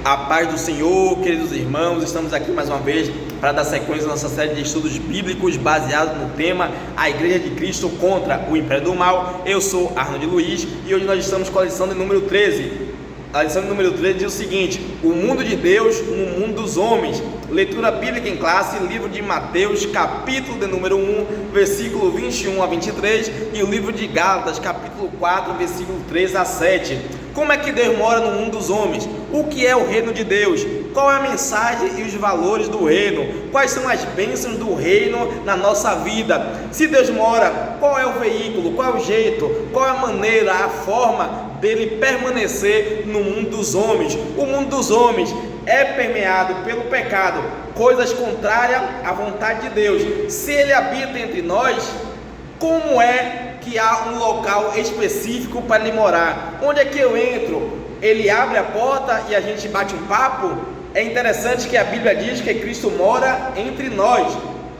A paz do Senhor, queridos irmãos, estamos aqui mais uma vez para dar sequência à nossa série de estudos bíblicos baseados no tema A Igreja de Cristo contra o Império do Mal. Eu sou Arnold Luiz e hoje nós estamos com a lição de número 13. A lição de número 13 diz o seguinte: o mundo de Deus no mundo dos homens. Leitura bíblica em classe, livro de Mateus, capítulo de número 1, versículo 21 a 23, e o livro de Gálatas, capítulo 4, versículo 3 a 7. Como é que Deus mora no mundo dos homens? O que é o reino de Deus? Qual é a mensagem e os valores do reino? Quais são as bênçãos do reino na nossa vida? Se Deus mora, qual é o veículo? Qual é o jeito? Qual é a maneira, a forma dele permanecer no mundo dos homens? O mundo dos homens é permeado pelo pecado, coisas contrárias à vontade de Deus. Se ele habita entre nós, como é que há um local específico para ele morar? Onde é que eu entro? Ele abre a porta e a gente bate um papo? É interessante que a Bíblia diz que Cristo mora entre nós,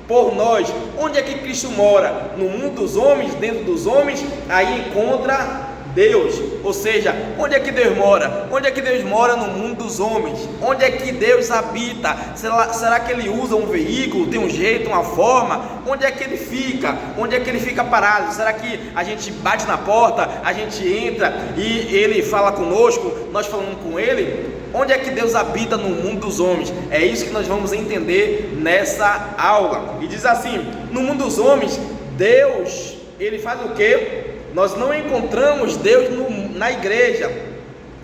por nós. Onde é que Cristo mora? No mundo dos homens, dentro dos homens, aí encontra Deus. Ou seja, onde é que Deus mora? Onde é que Deus mora no mundo dos homens? Onde é que Deus habita? Será que ele usa um veículo, tem um jeito, uma forma? Onde é que ele fica? Onde é que ele fica parado? Será que a gente bate na porta, a gente entra e ele fala conosco, nós falamos com ele? Onde é que Deus habita no mundo dos homens? É isso que nós vamos entender nessa aula. E diz assim: no mundo dos homens, Deus, ele faz o quê? Nós não encontramos Deus na igreja,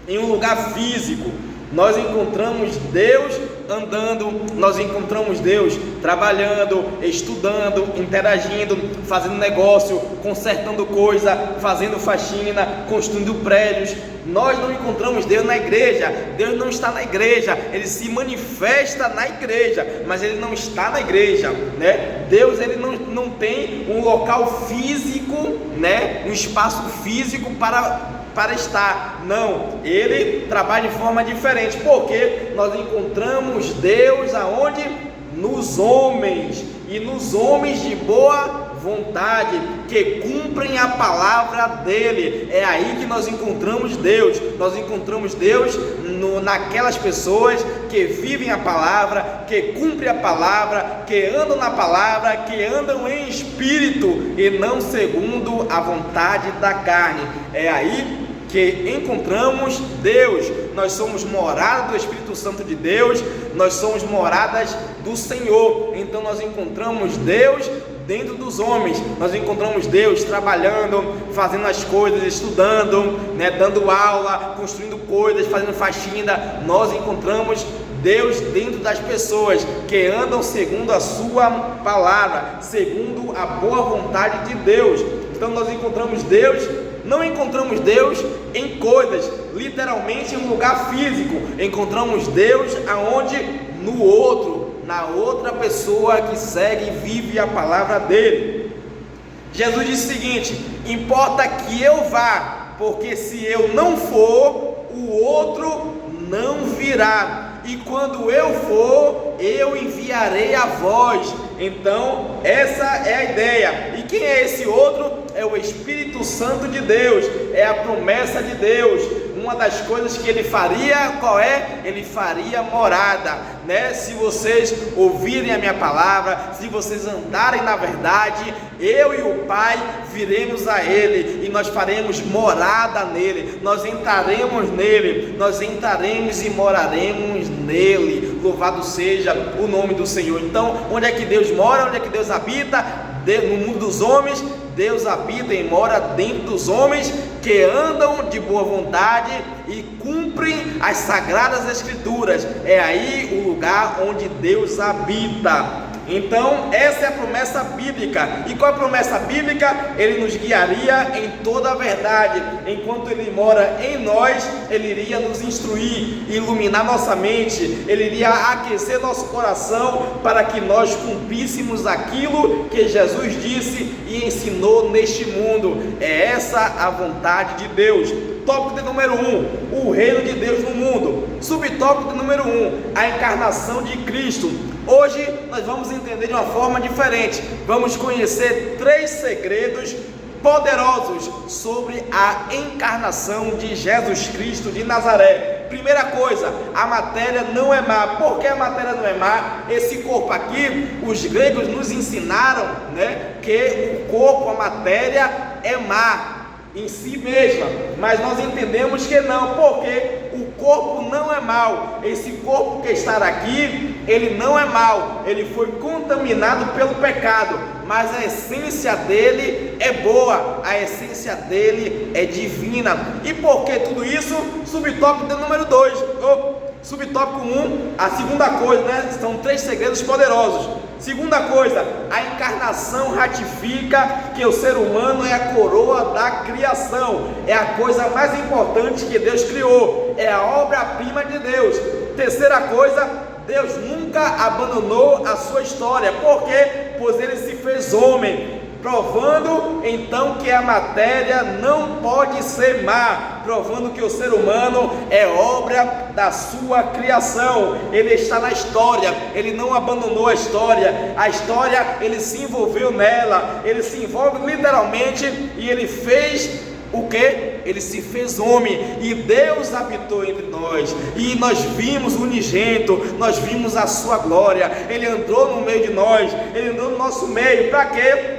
em um lugar físico. Nós encontramos Deus andando, nós encontramos Deus trabalhando, estudando, interagindo, fazendo negócio, consertando coisa, fazendo faxina, construindo prédios. Nós não encontramos Deus na igreja. Deus não está na igreja, ele se manifesta na igreja, mas ele não está na igreja, né? Deus, ele não tem um local físico, né? Um espaço físico para estar. Não, ele trabalha de forma diferente, porque nós encontramos Deus aonde? Nos homens, e nos homens de boa vontade, que cumprem a palavra dele. É aí que nós encontramos Deus. Nós encontramos Deus naquelas pessoas que vivem a palavra, que cumprem a palavra, que andam na palavra, que andam em espírito e não segundo a vontade da carne. É aí que encontramos Deus. Nós somos morada do Espírito Santo de Deus, nós somos moradas do Senhor. Então nós encontramos Deus dentro dos homens. Nós encontramos Deus trabalhando, fazendo as coisas, estudando, né, dando aula, construindo coisas, fazendo faxina. Nós encontramos Deus dentro das pessoas que andam segundo a sua palavra, segundo a boa vontade de Deus. Então nós encontramos Deus. Não encontramos Deus em coisas, literalmente em um lugar físico. Encontramos Deus aonde? No outro, na outra pessoa que segue e vive a palavra dele. Jesus disse o seguinte: importa que eu vá, porque se eu não for, o outro não virá, e quando eu for, eu enviarei a vós. Então essa é a ideia. E quem é esse outro? É o Espírito Santo de Deus, é a promessa de Deus. Uma das coisas que ele faria, qual é? Ele faria morada, né? Se vocês ouvirem a minha palavra, se vocês andarem na verdade, eu e o Pai viremos a ele, e nós faremos morada nele, nós entraremos nele, nós entraremos e moraremos nele. Louvado seja o nome do Senhor. Então, onde é que Deus mora? Onde é que Deus habita? No mundo dos homens. Deus habita e mora dentro dos homens que andam de boa vontade e cumprem as sagradas escrituras. É aí o lugar onde Deus habita. Então essa é a promessa bíblica. E qual é a promessa bíblica? Ele nos guiaria em toda a verdade. Enquanto ele mora em nós, ele iria nos instruir, iluminar nossa mente, ele iria aquecer nosso coração para que nós cumpríssemos aquilo que Jesus disse e ensinou neste mundo. É essa a vontade de Deus. Tópico de número 1, o reino de Deus no mundo. Subtópico de número 1, a encarnação de Cristo. Hoje nós vamos entender de uma forma diferente. Vamos conhecer 3 segredos poderosos sobre a encarnação de Jesus Cristo de Nazaré. Primeira coisa, a matéria não é má. Por que a matéria não é má? Esse corpo aqui, os gregos nos ensinaram, né, que o corpo, a matéria é má em si mesma, mas nós entendemos que não, porque o corpo não é mau. Esse corpo que está aqui, ele não é mau, ele foi contaminado pelo pecado, mas a essência dele é boa, a essência dele é divina. E por que tudo isso? Subtópico de número 2, subtópico 1, a segunda coisa, né? São 3 segredos poderosos. Segunda coisa, a encarnação ratifica que o ser humano é a coroa da criação, é a coisa mais importante que Deus criou, é a obra-prima de Deus. Terceira coisa, Deus nunca abandonou a sua história. Por quê? Pois ele se fez homem, provando então que a matéria não pode ser má, provando que o ser humano é obra da sua criação. Ele está na história, ele não abandonou a história, ele se envolveu nela, ele se envolve literalmente, e ele fez o que? Ele se fez homem, e Deus habitou entre nós, e nós vimos o unigênito, nós vimos a sua glória. Ele andou no meio de nós, ele andou no nosso meio. Para quê?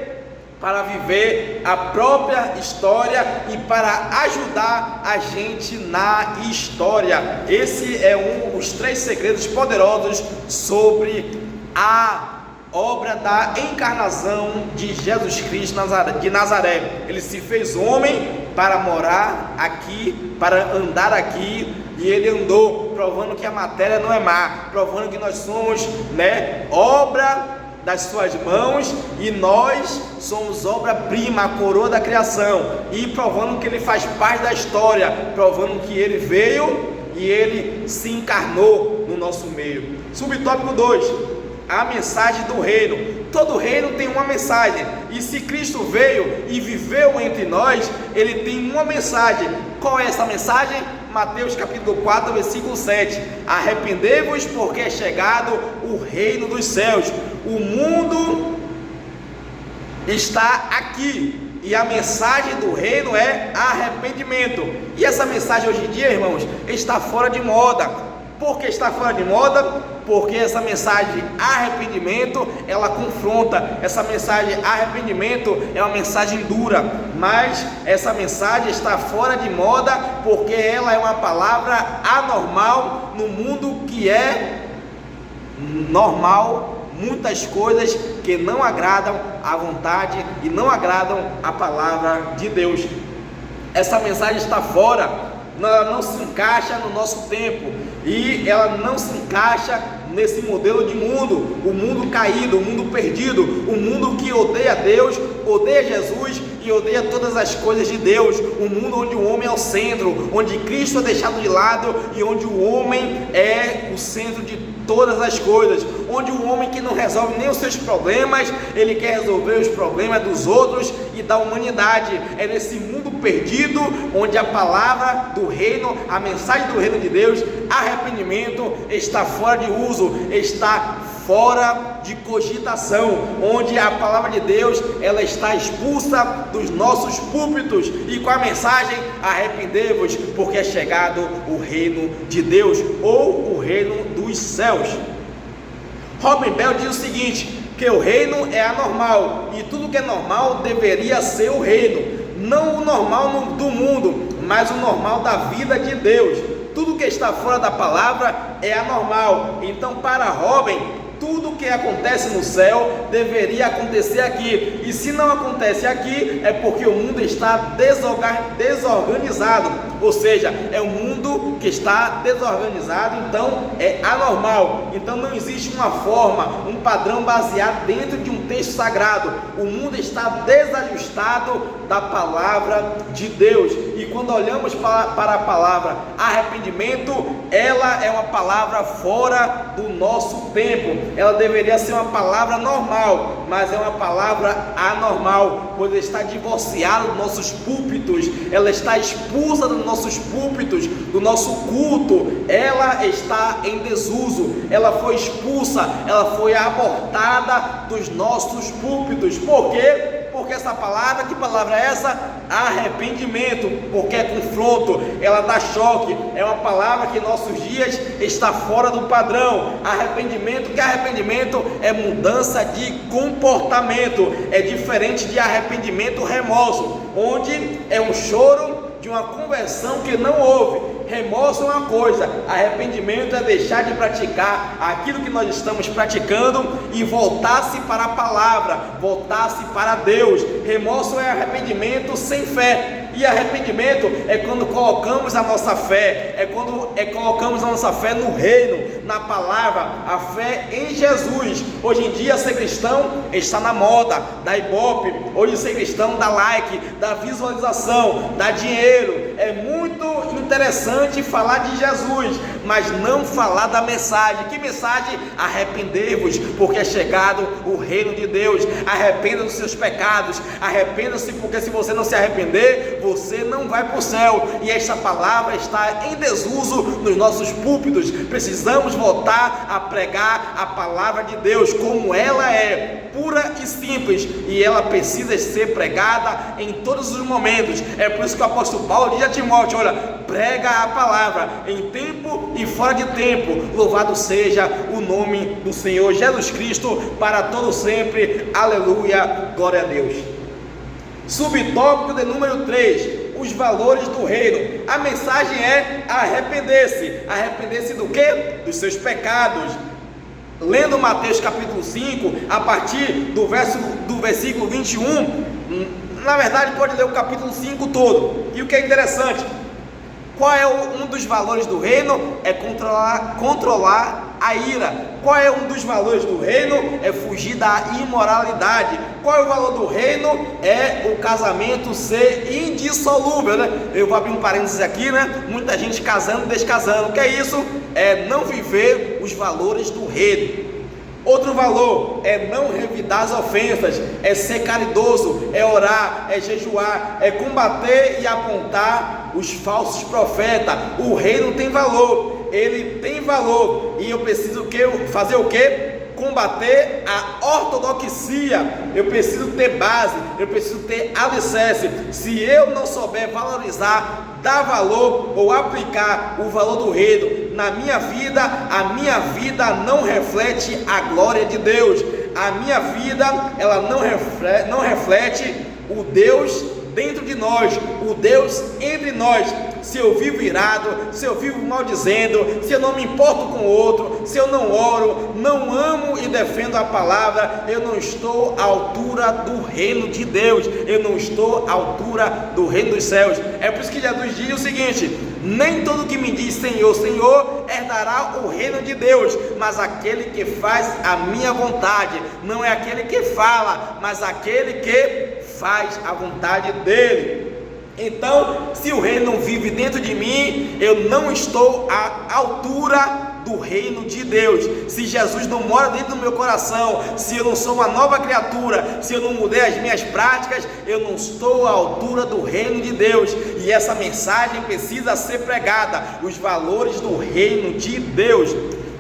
Para viver a própria história e para ajudar a gente na história. Esse é os 3 segredos poderosos sobre a obra da encarnação de Jesus Cristo de Nazaré. Ele se fez homem para morar aqui, para andar aqui, e ele andou, provando que a matéria não é má, provando que nós somos, né, obra das suas mãos, e nós somos obra-prima, a coroa da criação, e provando que ele faz parte da história, provando que ele veio e ele se encarnou no nosso meio. Subtópico 2, a mensagem do reino. Todo reino tem uma mensagem, e se Cristo veio e viveu entre nós, ele tem uma mensagem. Qual é essa mensagem? Mateus capítulo 4, versículo 7. Arrependei-vos, porque é chegado o reino dos céus. O mundo está aqui, e a mensagem do reino é arrependimento. E essa mensagem hoje em dia, irmãos, está fora de moda. Por que está fora de moda? Porque essa mensagem arrependimento, ela confronta. Essa mensagem arrependimento é uma mensagem dura, mas essa mensagem está fora de moda porque ela é uma palavra anormal no mundo que é normal. Muitas coisas que não agradam à vontade e não agradam à palavra de Deus. Essa mensagem está fora, ela não se encaixa no nosso tempo, e ela não se encaixa nesse modelo de mundo, o mundo caído, o mundo perdido, o mundo que odeia Deus, odeia Jesus e odeia todas as coisas de Deus, um mundo onde o homem é o centro, onde Cristo é deixado de lado e onde o homem é o centro de todas as coisas, onde o homem que não resolve nem os seus problemas, ele quer resolver os problemas dos outros e da humanidade. É nesse mundo perdido onde a palavra do reino, a mensagem do reino de Deus, arrependimento, está fora de uso, está fora de cogitação, onde a palavra de Deus, ela está expulsa dos nossos púlpitos, e com a mensagem arrependei-vos, porque é chegado o reino de Deus, ou o reino dos céus. Robin Bell diz o seguinte, que o reino é anormal, e tudo que é normal deveria ser o reino, não o normal do mundo, mas o normal da vida de Deus. Tudo que está fora da palavra é anormal. Então, para Robin, tudo que acontece no céu deveria acontecer aqui, e se não acontece aqui é porque o mundo está desorganizado, ou seja, é um mundo que está desorganizado, então é anormal. Então não existe uma forma, um padrão baseado dentro de um texto sagrado. O mundo está desajustado da palavra de Deus, e quando olhamos para a palavra arrependimento, ela é uma palavra fora do nosso tempo. Ela deveria ser uma palavra normal, mas é uma palavra anormal, pois está divorciada dos nossos púlpitos, ela está expulsa dos nossos púlpitos, do nosso culto, ela está em desuso, ela foi expulsa, ela foi abortada dos nossos púlpitos. Por quê? porque essa palavra, que palavra é essa? Arrependimento, porque é confronto, ela dá choque, é uma palavra que em nossos dias está fora do padrão. Arrependimento, que arrependimento é mudança de comportamento, é diferente de arrependimento remorso, onde é um choro de uma conversão que não houve. Remorso é uma coisa, arrependimento é deixar de praticar aquilo que nós estamos praticando e voltar-se para a palavra, voltar-se para Deus. Remorso é arrependimento sem fé, e arrependimento é quando colocamos a nossa fé, colocamos a nossa fé no reino, na palavra, a fé em Jesus. Hoje em dia ser cristão está na moda, da ibope, hoje ser cristão dá like, dá visualização, dá dinheiro. É muito interessante falar de Jesus, mas não falar da mensagem. Que mensagem? Arrependei-vos, porque é chegado o reino de Deus. Arrependa dos seus pecados, arrependa-se, porque se você não se arrepender, você não vai para o céu. E esta palavra está em desuso nos nossos púlpitos. Precisamos voltar a pregar a palavra de Deus como ela é, pura e simples, e ela precisa ser pregada em todos os momentos. É por isso que o apóstolo Paulo diz a Timóteo: olha, prega a palavra em tempo e fora de tempo. Louvado seja o nome do Senhor Jesus Cristo para todo sempre. Aleluia, glória a Deus. Subtópico de número 3, os valores do reino. A mensagem é arrepender-se. Arrepender-se do quê? Dos seus pecados. Lendo Mateus capítulo 5, a partir do versículo 21, na verdade pode ler o capítulo 5 todo. E o que é interessante, qual é um dos valores do reino? É controlar a ira. Qual é um dos valores do reino? É fugir da imoralidade. Qual é o valor do reino? É o casamento ser indissolúvel, né? Eu vou abrir um parênteses aqui, né? Muita gente casando e descasando. O que é isso? É não viver os valores do reino. Outro valor é não revidar as ofensas, é ser caridoso, é orar, é jejuar, é combater e apontar os falsos profetas. O reino tem valor, ele tem valor, e eu preciso fazer o quê? Combater a ortodoxia. Eu preciso ter base, eu preciso ter alicerce. Se eu não souber valorizar, dar valor ou aplicar o valor do reino na minha vida, a minha vida não reflete a glória de Deus. A minha vida, ela não reflete o Deus dentro de nós, o Deus entre nós. Se eu vivo irado, se eu vivo maldizendo, se eu não me importo com o outro, se eu não oro, não amo e defendo a palavra, eu não estou à altura do reino de Deus, eu não estou à altura do reino dos céus. É por isso que Jesus diz o seguinte: nem todo que me diz Senhor, Senhor, herdará o reino de Deus, mas aquele que faz a minha vontade. Não é aquele que fala, mas aquele que faz a vontade dele. Então, se o reino não vive dentro de mim, eu não estou à altura do reino de Deus. Se Jesus não mora dentro do meu coração, se eu não sou uma nova criatura, se eu não mudei as minhas práticas, eu não estou à altura do reino de Deus. E essa mensagem precisa ser pregada, os valores do reino de Deus.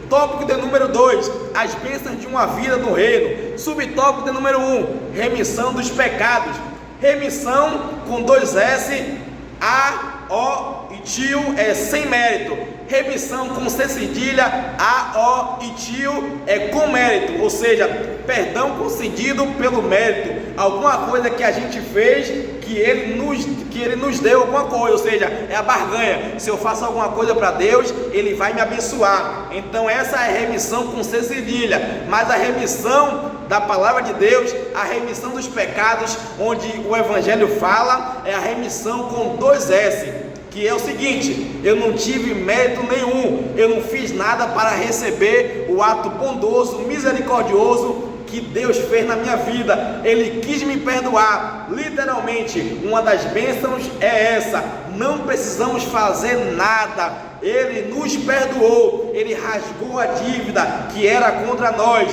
Tópico de número 2, as bênçãos de uma vida no reino. Subtópico de número 1, remissão dos pecados. Remissão com 2 S, A, O e tio é sem mérito. Remissão com C cedilha, A, O e tio é com mérito, ou seja, perdão concedido pelo mérito. Alguma coisa que a gente fez, que ele nos deu alguma coisa, ou seja, é a barganha. Se eu faço alguma coisa para Deus, Ele vai me abençoar. Então essa é a remissão com C cedilha. Mas a remissão da palavra de Deus, a remissão dos pecados, onde o Evangelho fala, é a remissão com 2 S, que é o seguinte: eu não tive mérito nenhum, eu não fiz nada para receber o ato bondoso, misericordioso que Deus fez na minha vida. Ele quis me perdoar. Literalmente, uma das bênçãos é essa: não precisamos fazer nada, Ele nos perdoou, Ele rasgou a dívida que era contra nós.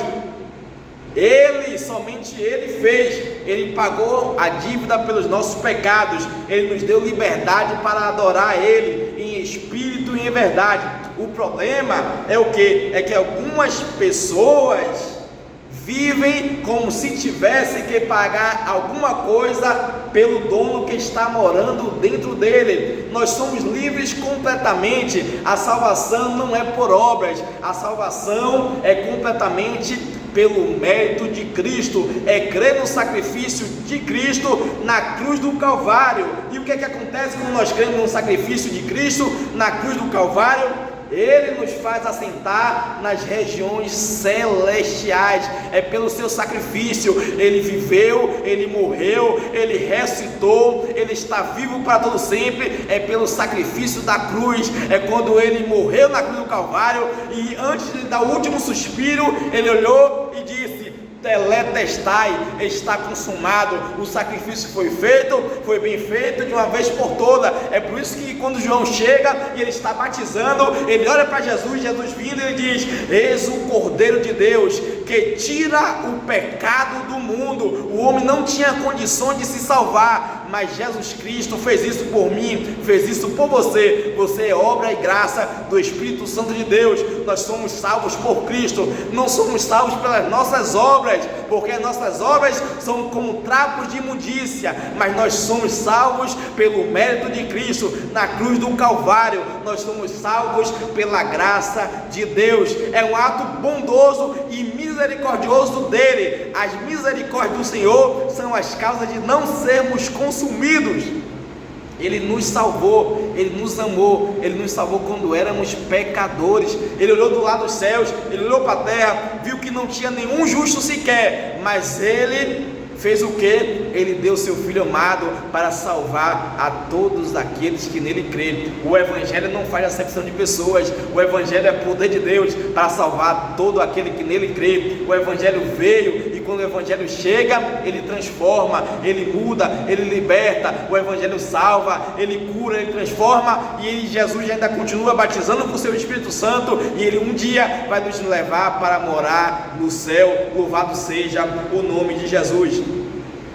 Somente Ele fez, Ele pagou a dívida pelos nossos pecados, Ele nos deu liberdade para adorar Ele em espírito e em verdade. O problema é o quê? É que algumas pessoas vivem como se tivesse que pagar alguma coisa pelo dono que está morando dentro dele. Nós somos livres completamente. A salvação não é por obras, a salvação é completamente pelo mérito de Cristo, é crer no sacrifício de Cristo na cruz do Calvário. E o que é que acontece quando nós cremos no sacrifício de Cristo na cruz do Calvário? Ele nos faz assentar nas regiões celestiais. É pelo seu sacrifício. Ele viveu, ele morreu, ele ressuscitou, ele está vivo para todo sempre. É pelo sacrifício da cruz. É quando ele morreu na cruz do Calvário e antes de dar o último suspiro, ele olhou e disse: Tetelestai, está consumado. O sacrifício foi feito, foi bem feito de uma vez por toda. É por isso que quando João chega e ele está batizando, ele olha para Jesus, Jesus vindo, e ele diz: eis o Cordeiro de Deus que tira o pecado do mundo. O homem não tinha condições de se salvar, mas Jesus Cristo fez isso por mim, fez isso por você. Você é obra e graça do Espírito Santo de Deus. Nós somos salvos por Cristo, não somos salvos pelas nossas obras, porque as nossas obras são como trapos de imundícia, mas nós somos salvos pelo mérito de Cristo na cruz do Calvário. Nós somos salvos pela graça de Deus. É um ato bondoso e misericordioso dele. As misericórdias do Senhor são as causas de não sermos consumidos. Ele nos salvou, Ele nos amou, Ele nos salvou quando éramos pecadores. Ele olhou do lado dos céus, Ele olhou para a terra, viu que não tinha nenhum justo sequer, mas Ele fez o que? Ele deu seu Filho amado para salvar a todos aqueles que nele creem. O Evangelho não faz acepção de pessoas. O Evangelho é poder de Deus para salvar todo aquele que nele crê. O Evangelho veio e quando o Evangelho chega, ele transforma, ele muda, ele liberta. O Evangelho salva, ele cura, ele transforma. E Jesus ainda continua batizando com o seu Espírito Santo, e ele um dia vai nos levar para morar no céu. Louvado seja o nome de Jesus.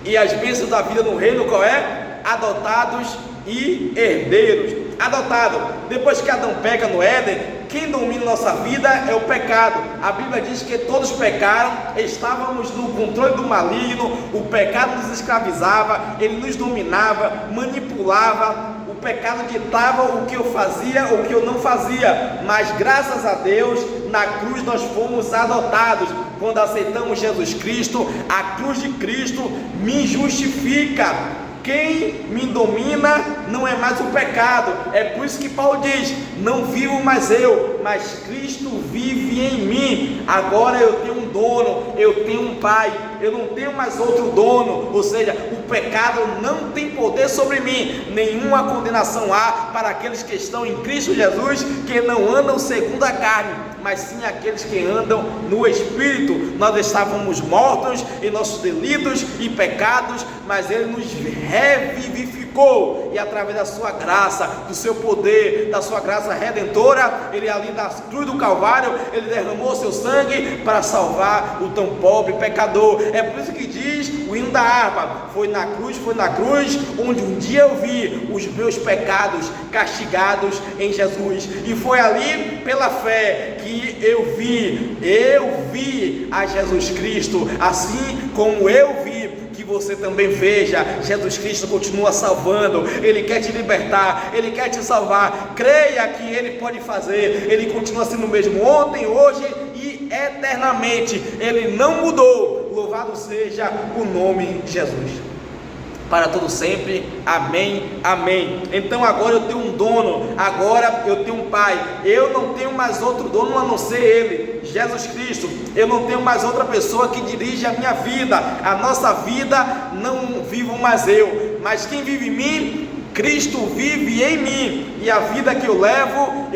E as bênçãos da vida no reino, qual é? Adotados e herdeiros. Adotado, depois que Adão peca no Éden, quem domina nossa vida é o pecado. A Bíblia diz que todos pecaram, estávamos no controle do maligno, o pecado nos escravizava, ele nos dominava, manipulava. O pecado ditava o que eu fazia, o que eu não fazia, mas graças a Deus, na cruz nós fomos adotados. Quando aceitamos Jesus Cristo, a cruz de Cristo me justifica. Quem me domina não é mais o pecado. É por isso que Paulo diz: não vivo mais eu, mas Cristo vive em mim. Agora eu tenho um dono, eu tenho um pai, eu não tenho mais outro dono. Ou seja, o pecado não tem poder sobre mim. Nenhuma condenação há para aqueles que estão em Cristo Jesus, que não andam segundo a carne, mas sim aqueles que andam no Espírito. Nós estávamos mortos em nossos delitos e pecados, mas Ele nos revivificou, e através da sua graça, do seu poder, da sua graça redentora, Ele ali na cruz do Calvário, Ele derramou seu sangue para salvar o tão pobre pecador. É por isso que diz o hino da harpa: foi na cruz, onde um dia eu vi os meus pecados castigados em Jesus, e foi ali pela fé que eu vi a Jesus Cristo, assim como eu vi. Que você também veja, Jesus Cristo continua salvando, Ele quer te libertar, Ele quer te salvar. Creia que Ele pode fazer, Ele continua sendo o mesmo ontem, hoje e eternamente. Ele não mudou. Louvado seja o nome de Jesus, para todo sempre, amém, amém. Então agora eu tenho um dono, agora eu tenho um pai. Eu não tenho mais outro dono a não ser Ele, Jesus Cristo. Eu não tenho mais outra pessoa que dirige a minha vida. A nossa vida não vivo mais eu, mas quem vive em mim? Cristo vive em mim, e a vida que eu levo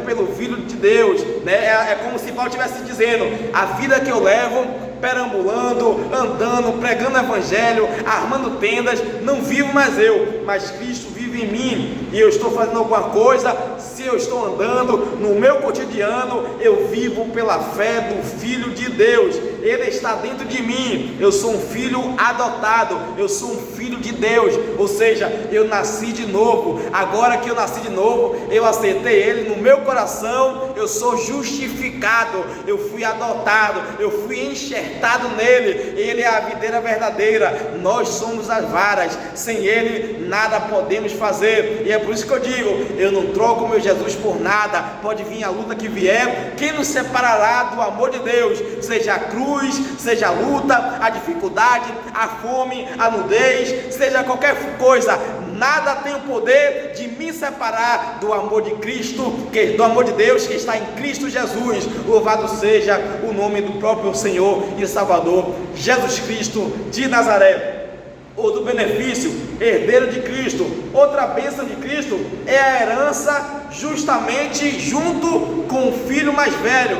pelo Filho de Deus, né? É como se Paulo estivesse dizendo: a vida que eu levo, perambulando, andando, pregando o Evangelho, armando tendas, não vivo mais eu, mas Cristo vive em mim. E eu estou fazendo alguma coisa, se eu estou andando no meu cotidiano, eu vivo pela fé do Filho de Deus. Ele está dentro de mim. Eu sou um filho adotado, eu sou um filho de Deus, ou seja, eu nasci de novo. Agora que eu nasci de novo, eu aceitei Ele no meu coração, eu sou justificado, eu fui adotado, eu fui enxertado nele. Ele é a videira verdadeira, nós somos as varas, sem Ele nada podemos fazer. E é por isso que eu digo, eu não troco meu Jesus por nada. Pode vir a luta que vier, quem nos separará do amor de Deus? Seja a cruz, seja a luta, a dificuldade, a fome, a nudez, seja qualquer coisa, nada tem o poder de me separar do amor de Cristo, do amor de Deus que está em Cristo Jesus. Louvado seja o nome do próprio Senhor e Salvador Jesus Cristo de Nazaré. Outro benefício, herdeiro de Cristo. Outra bênção de Cristo é a herança justamente junto com o filho mais velho.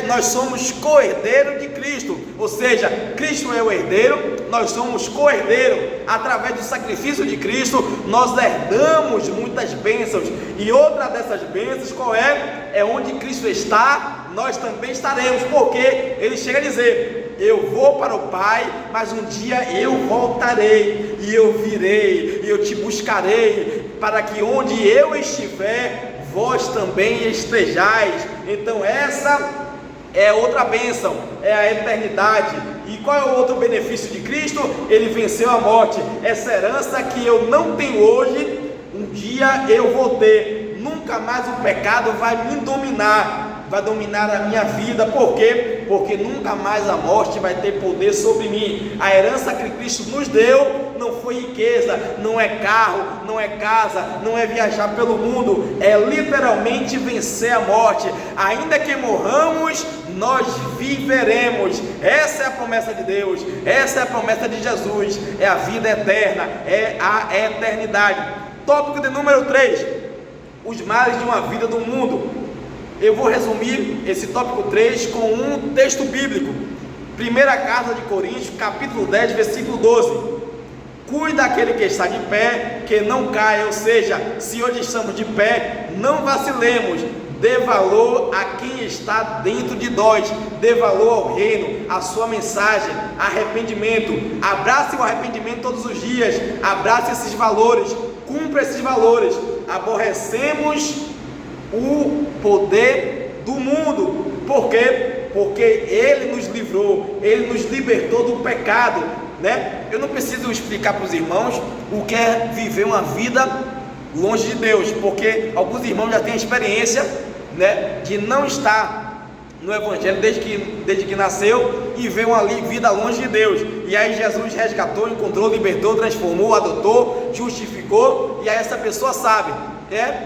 Nós somos co-herdeiro de Cristo, ou seja, Cristo é o herdeiro, nós somos co-herdeiro. Através do sacrifício de Cristo, nós herdamos muitas bênçãos. E outra dessas bênçãos qual é? É onde Cristo está, nós também estaremos, porque Ele chega a dizer: eu vou para o Pai, mas um dia eu voltarei, e eu virei, e eu te buscarei, para que onde eu estiver, vós também estejais. Então essa é outra bênção, é a eternidade. E qual é o outro benefício de Cristo? Ele venceu a morte. Essa herança que eu não tenho hoje, um dia eu vou ter. Nunca mais o pecado vai me dominar, vai dominar a minha vida. Por quê? Porque nunca mais a morte vai ter poder sobre mim. A herança que Cristo nos deu não foi riqueza, não é carro, não é casa, não é viajar pelo mundo, é literalmente vencer a morte. Ainda que morramos, nós viveremos. Essa é a promessa de Deus, essa é a promessa de Jesus, é a vida eterna, é a eternidade. Tópico de número 3, os males de uma vida do mundo. Eu vou resumir esse tópico 3 com um texto bíblico. Primeira carta de Coríntios, capítulo 10, versículo 12. Cuida daquele que está de pé, que não caia. Ou seja, se hoje estamos de pé, não vacilemos. Dê valor a quem está dentro de nós, dê valor ao reino, à sua mensagem, arrependimento. Abrace o arrependimento todos os dias, abrace esses valores, cumpra esses valores. Aborrecemos o poder do mundo. Por quê? Porque Ele nos livrou, Ele nos libertou do pecado, né? Eu não preciso explicar para os irmãos o que é viver uma vida longe de Deus, porque alguns irmãos já têm a experiência, né, de não estar no Evangelho desde que nasceu e veio uma vida longe de Deus. E aí Jesus resgatou, encontrou, libertou, transformou, adotou, justificou, e aí essa pessoa sabe.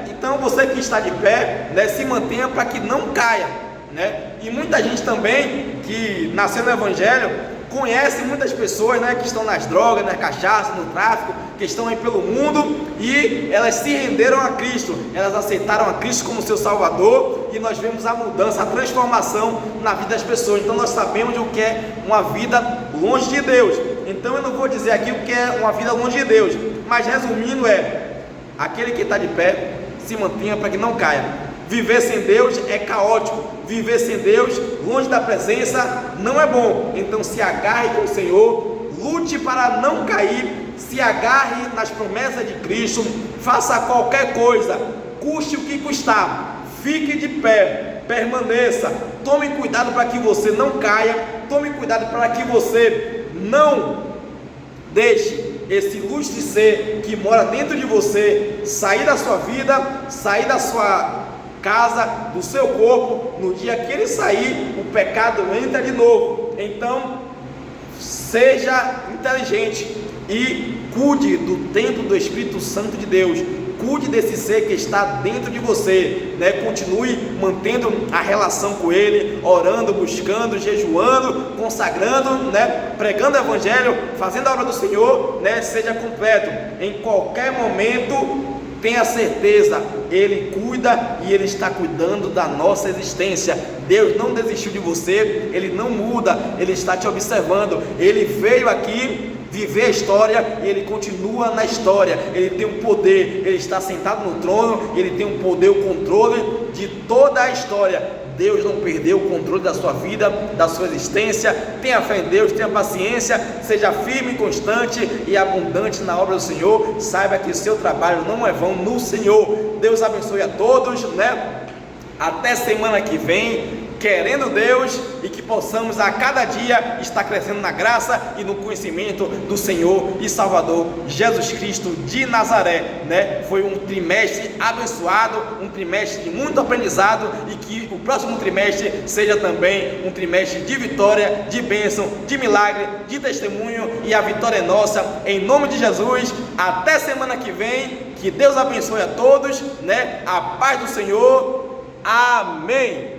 Então você que está de pé, né, se mantenha para que não caia, né? E muita gente também que nasceu no Evangelho conhece muitas pessoas, né, que estão nas drogas, na cachaça, no tráfico, que estão aí pelo mundo, e elas se renderam a Cristo, elas aceitaram a Cristo como seu Salvador, e nós vemos a mudança, a transformação na vida das pessoas. Então nós sabemos o que é uma vida longe de Deus. Então eu não vou dizer aqui o que é uma vida longe de Deus, mas resumindo aquele que está de pé, se mantenha para que não caia. Viver sem Deus é caótico, viver sem Deus, longe da presença, não é bom. Então se agarre com o Senhor, lute para não cair, se agarre nas promessas de Cristo, faça qualquer coisa, custe o que custar, fique de pé, permaneça, tome cuidado para que você não caia, tome cuidado para que você não deixe esse lustre ser que mora dentro de você sair da sua vida, sair da sua casa, do seu corpo. No dia que ele sair, o pecado entra de novo. Então seja inteligente e cuide do templo do Espírito Santo de Deus, cuide desse ser que está dentro de você, né? Continue mantendo a relação com ele, orando, buscando, jejuando, consagrando, né? Pregando o Evangelho, fazendo a obra do Senhor, né? Seja completo, em qualquer momento. Tenha certeza, Ele cuida e Ele está cuidando da nossa existência. Deus não desistiu de você, Ele não muda, Ele está te observando. Ele veio aqui viver a história e Ele continua na história. Ele tem um poder, Ele está sentado no trono, Ele tem um poder, o controle de toda a história. Deus não perdeu o controle da sua vida, da sua existência. Tenha fé em Deus, tenha paciência, seja firme, constante e abundante na obra do Senhor. Saiba que o seu trabalho não é vão no Senhor. Deus abençoe a todos, né? Até semana que vem, querendo Deus, e que possamos a cada dia estar crescendo na graça e no conhecimento do Senhor e Salvador Jesus Cristo de Nazaré, né? Foi um trimestre abençoado, um trimestre de muito aprendizado, e que o próximo trimestre seja também um trimestre de vitória, de bênção, de milagre, de testemunho, e a vitória é nossa, em nome de Jesus. Até semana que vem, que Deus abençoe a todos, né? A paz do Senhor. Amém.